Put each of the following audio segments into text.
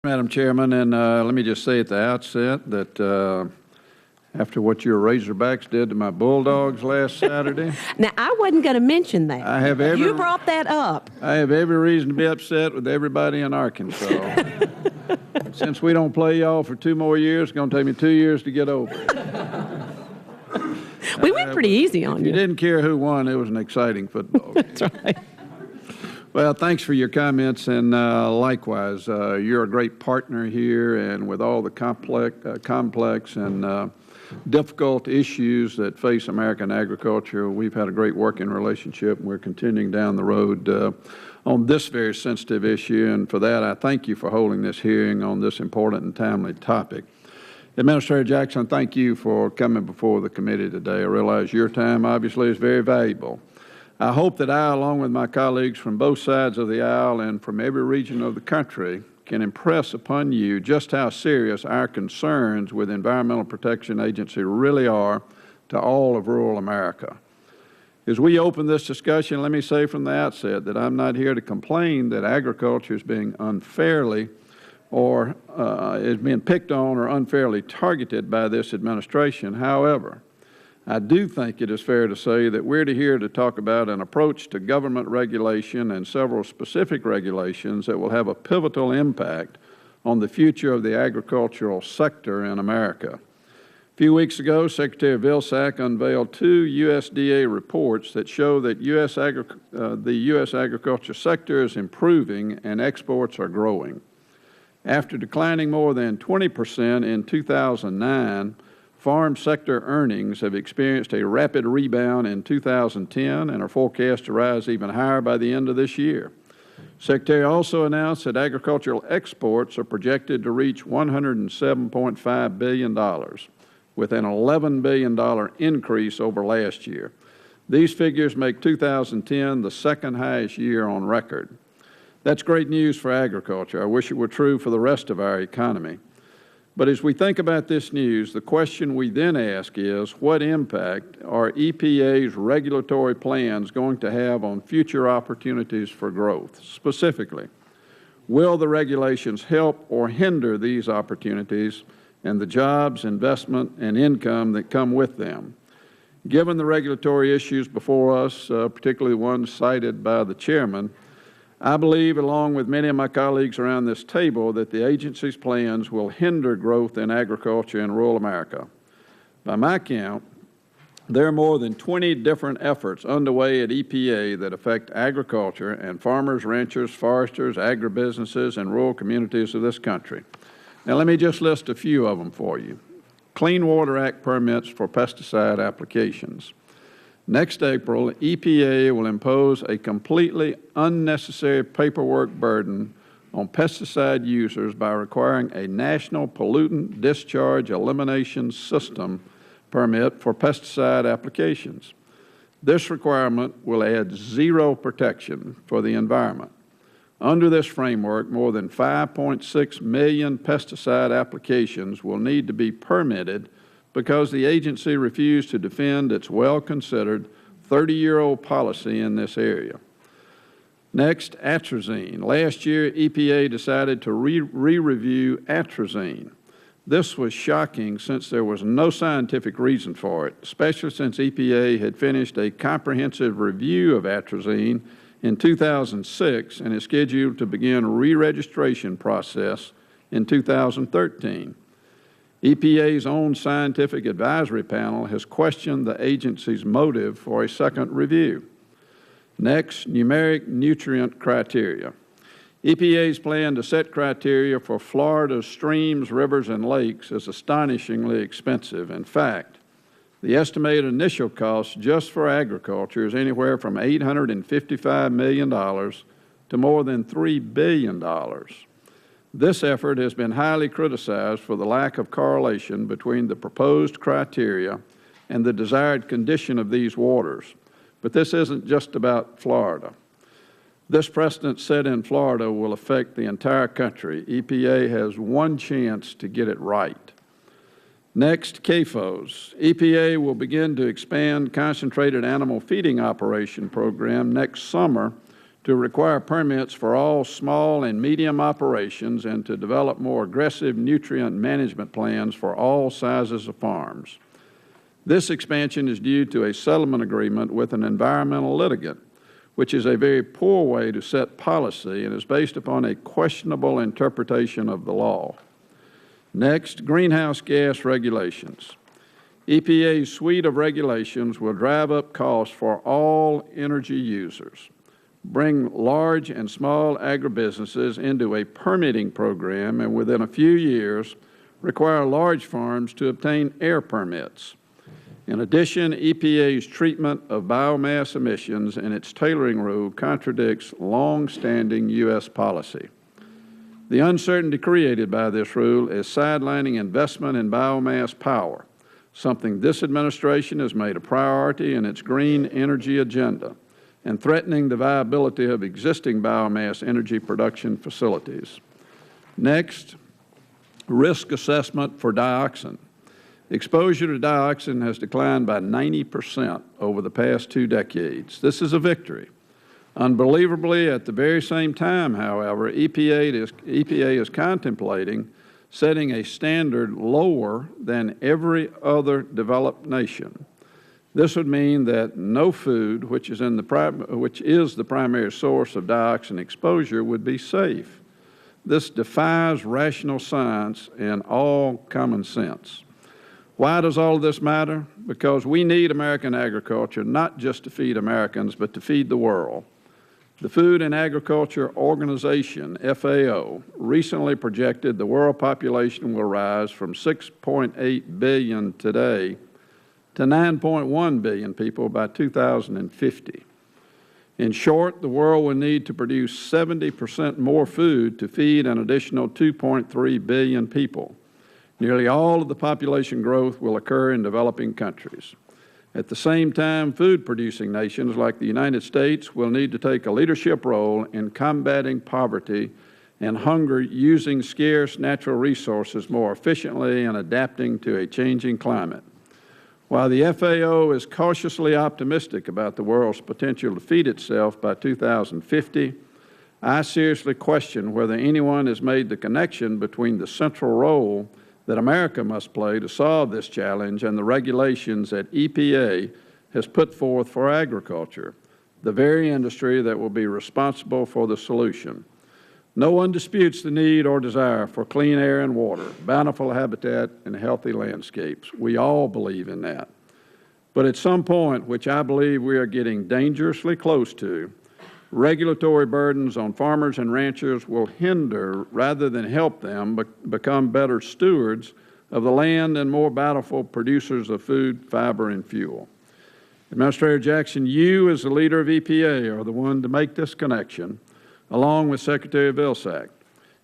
Madam Chairman, and let me just say at the outset that after what your Razorbacks did to my Bulldogs last Saturday, Now, I wasn't going to mention that. You brought that up. I have every reason to be upset with everybody in Arkansas. Since we don't play y'all for 2 more years, it's going to take me 2 years to get over it. We went pretty easy on you. You didn't care who won. It was an exciting football game. That's right. Well, thanks for your comments, and likewise, you're a great partner here, and with all the complex and difficult issues that face American agriculture, we've had a great working relationship, and we're continuing down the road on this very sensitive issue, and for that, I thank you for holding this hearing on this important and timely topic. Administrator Jackson, thank you for coming before the committee today. I realize your time, obviously, is very valuable. I hope that I, along with my colleagues from both sides of the aisle and from every region of the country, can impress upon you just how serious our concerns with Environmental Protection Agency really are to all of rural America. As we open this discussion, let me say from the outset that I'm not here to complain that agriculture is being unfairly or is being picked on or unfairly targeted by this administration. However, I do think it is fair to say that we're here to talk about an approach to government regulation and several specific regulations that will have a pivotal impact on the future of the agricultural sector in America. A few weeks ago, Secretary Vilsack unveiled 2 USDA reports that show that the U.S. agriculture sector is improving and exports are growing. After declining more than 20% in 2009, farm sector earnings have experienced a rapid rebound in 2010 and are forecast to rise even higher by the end of this year. Secretary also announced that agricultural exports are projected to reach $107.5 billion, with an $11 billion increase over last year. These figures make 2010 the second highest year on record. That's great news for agriculture. I wish it were true for the rest of our economy. But as we think about this news, the question we then ask is, what impact are EPA's regulatory plans going to have on future opportunities for growth? Specifically, will the regulations help or hinder these opportunities and the jobs, investment, and income that come with them? Given the regulatory issues before us, particularly the ones cited by the chairman, I believe, along with many of my colleagues around this table, that the agency's plans will hinder growth in agriculture in rural America. By my count, there are more than 20 different efforts underway at EPA that affect agriculture and farmers, ranchers, foresters, agribusinesses, and rural communities of this country. Now, let me just list a few of them for you. Clean Water Act permits for pesticide applications. Next April, EPA will impose a completely unnecessary paperwork burden on pesticide users by requiring a national pollutant discharge elimination system permit for pesticide applications. This requirement will add zero protection for the environment. Under this framework, more than 5.6 million pesticide applications will need to be permitted because the agency refused to defend its well-considered 30-year-old policy in this area. Next, atrazine. Last year, EPA decided to re-review atrazine. This was shocking since there was no scientific reason for it, especially since EPA had finished a comprehensive review of atrazine in 2006 and is scheduled to begin a re-registration process in 2013. EPA's own scientific advisory panel has questioned the agency's motive for a second review. Next, numeric nutrient criteria. EPA's plan to set criteria for Florida's streams, rivers, and lakes is astonishingly expensive. In fact, the estimated initial cost just for agriculture is anywhere from $855 million to more than $3 billion. This effort has been highly criticized for the lack of correlation between the proposed criteria and the desired condition of these waters. But this isn't just about Florida. This precedent set in Florida will affect the entire country. EPA has one chance to get it right. Next, CAFOs. EPA will begin to expand concentrated animal feeding operation program next summer to require permits for all small and medium operations and to develop more aggressive nutrient management plans for all sizes of farms. This expansion is due to a settlement agreement with an environmental litigant, which is a very poor way to set policy and is based upon a questionable interpretation of the law. Next, greenhouse gas regulations. EPA's suite of regulations will drive up costs for all energy users, bring large and small agribusinesses into a permitting program, and within a few years, require large farms to obtain air permits. In addition, EPA's treatment of biomass emissions and its tailoring rule contradicts long-standing U.S. policy. The uncertainty created by this rule is sidelining investment in biomass power, something this administration has made a priority in its green energy agenda, and threatening the viability of existing biomass energy production facilities. Next, risk assessment for dioxin. Exposure to dioxin has declined by 90% over the past 2 decades. This is a victory. Unbelievably, at the very same time, however, EPA is contemplating setting a standard lower than every other developed nation. This would mean that no food, which is the primary source of dioxin exposure, would be safe. This defies rational science and all common sense. Why does all of this matter? Because we need American agriculture, not just to feed Americans, but to feed the world. The Food and Agriculture Organization, FAO, recently projected the world population will rise from 6.8 billion today to 9.1 billion people by 2050. In short, the world will need to produce 70% more food to feed an additional 2.3 billion people. Nearly all of the population growth will occur in developing countries. At the same time, food-producing nations like the United States will need to take a leadership role in combating poverty and hunger using scarce natural resources more efficiently and adapting to a changing climate. While the FAO is cautiously optimistic about the world's potential to feed itself by 2050, I seriously question whether anyone has made the connection between the central role that America must play to solve this challenge and the regulations that EPA has put forth for agriculture, the very industry that will be responsible for the solution. No one disputes the need or desire for clean air and water, bountiful habitat, and healthy landscapes. We all believe in that. But at some point, which I believe we are getting dangerously close to, regulatory burdens on farmers and ranchers will hinder rather than help them become better stewards of the land and more bountiful producers of food, fiber, and fuel. Administrator Jackson, you as the leader of EPA are the one to make this connection, along with Secretary Vilsack.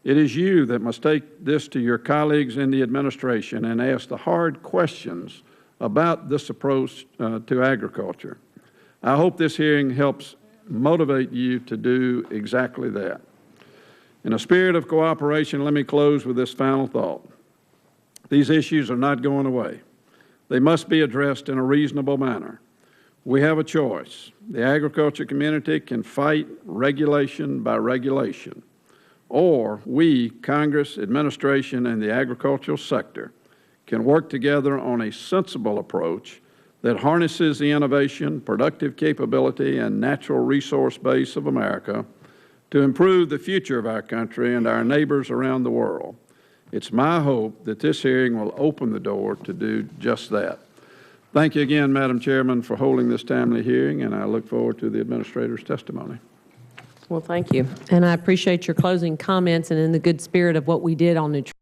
It is you that must take this to your colleagues in the administration and ask the hard questions about this approach to agriculture. I hope this hearing helps motivate you to do exactly that. In a spirit of cooperation, let me close with this final thought. These issues are not going away. They must be addressed in a reasonable manner. We have a choice. The agriculture community can fight regulation by regulation, or we, Congress, administration, and the agricultural sector, can work together on a sensible approach that harnesses the innovation, productive capability, and natural resource base of America to improve the future of our country and our neighbors around the world. It's my hope that this hearing will open the door to do just that. Thank you again, Madam Chairman, for holding this timely hearing, and I look forward to the Administrator's testimony. Well, thank you. And I appreciate your closing comments and in the good spirit of what we did on nutrition.